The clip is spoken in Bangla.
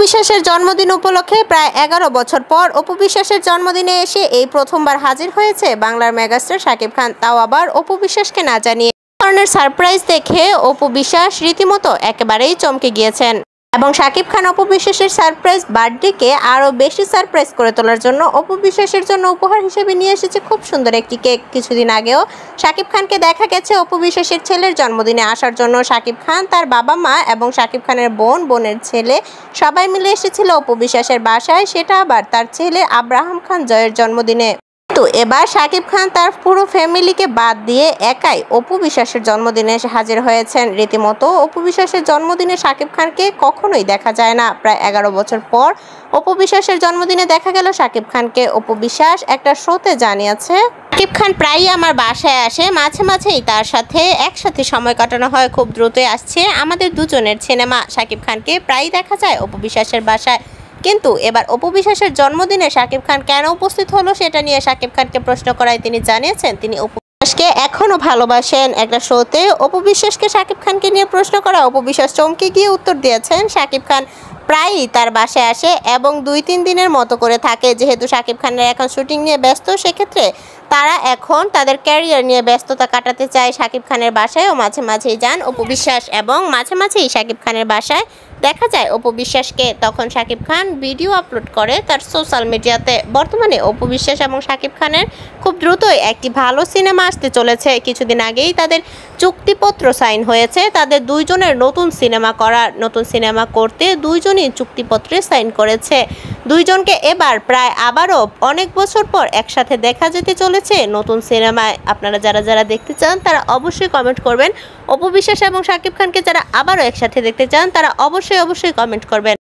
বিশ্বাসের জন্মদিন উপলক্ষে প্রায় 11 বছর পর অপু বিশ্বাসের জন্মদিনে এসে এই প্রথমবার হাজির হয়েছে বাংলার মেগাস্টার শাকিব খান, তাও আবার অপু বিশ্বাসকে না জানিয়ে। ধরনের সারপ্রাইজ দেখে অপু বিশ্বাস রীতিমতো একেবারেই চমকে গিয়েছেন এবং শাকিব খান অপু বিশ্বাসের সারপ্রাইজ বার্থডেকে আরও বেশি সারপ্রাইজ করে তোলার জন্য অপু বিশ্বাসের জন্য উপহার হিসেবে নিয়ে এসেছে খুব সুন্দর একটি কেক। কিছুদিন আগেও শাকিব খানকে দেখা গেছে অপু বিশ্বাসের ছেলের জন্মদিনে আসার জন্য। শাকিব খান, তার বাবা মা এবং শাকিব খানের বোনের ছেলে সবাই মিলে এসেছিল অপু বিশ্বাসের বাসায়, সেটা আবার তার ছেলে আব্রাহাম খান জয়ের জন্মদিনে। কিন্তু এবার শাকিব খান তার পুরো ফ্যামিলিকে বাদ দিয়ে একাই অপু বিশ্বাসের জন্মদিনে এসে হাজির হয়েছেন। রীতিমতো অপু বিশ্বাসের জন্মদিনে শাকিব খানকে কখনোই দেখা যায় না। প্রায় 11 বছর পর অপু বিশ্বাসের জন্মদিনে দেখা গেল শাকিব খানকে। অপু বিশ্বাস একটা শোতে জানিয়েছে, শাকিব খান প্রায়ই আমার বাসায় আসে, মাঝে মাঝেই তার সাথে একসাথে সময় কাটানো হয়, খুব দ্রুতই আসছে আমাদের দুজনের সিনেমা। শাকিব খানকে প্রায়ই দেখা যায় অপু বিশ্বাসের বাসায়। কিন্তু এবার অপু বিশ্বাসের জন্মদিনে শাকিব খান কেন উপস্থিত হলো সেটা নিয়ে শাকিব খানকে প্রশ্ন করায় তিনি জানিয়েছেন তিনি অপু বিশ্বাসকে এখনো ভালোবাসেন। একটা শোতে অপু বিশ্বাসকে শাকিব খানকে নিয়ে প্রশ্ন করা অপু বিশ্বাস চমকে গিয়ে উত্তর দিয়েছেন, শাকিব খান প্রায়ই তার বাসায় আসে এবং 2-3 দিনের মতো করে থাকে। যেহেতু শাকিব খানের এখন শুটিং নিয়ে ব্যস্ত, সেক্ষেত্রে তারা এখন তাদের ক্যারিয়ার নিয়ে ব্যস্ততা কাটাতে চায়। শাকিব খানের বাসায়ও মাঝে মাঝেই যান অপু বিশ্বাস এবং মাঝে মাঝেই শাকিব খানের বাসায় দেখা যায় অপু বিশ্বাসকে। তখন শাকিব খান ভিডিও আপলোড করে তার সোশ্যাল মিডিয়াতে। বর্তমানে অপু বিশ্বাস এবং শাকিব খানের খুব দ্রুতই একটি ভালো সিনেমা আসতে চলেছে। কিছুদিন আগেই তাদের চুক্তিপত্র সাইন হয়েছে তাদের দুইজনের নতুন সিনেমা করতে দুইজনই চুক্তিপত্রে সাইন করেছে। দুইজনকে এবার প্রায় আবারও অনেক বছর পর একসাথে দেখা যেতে চলেছে নতুন সিনেমায়। আপনারা যারা দেখতে চান তারা অবশ্যই কমেন্ট করবেন। অপু বিশ্বাস এবং শাকিব খানকে যারা আবারও একসাথে দেখতে চান তারা অবশ্যই কমেন্ট করবেন।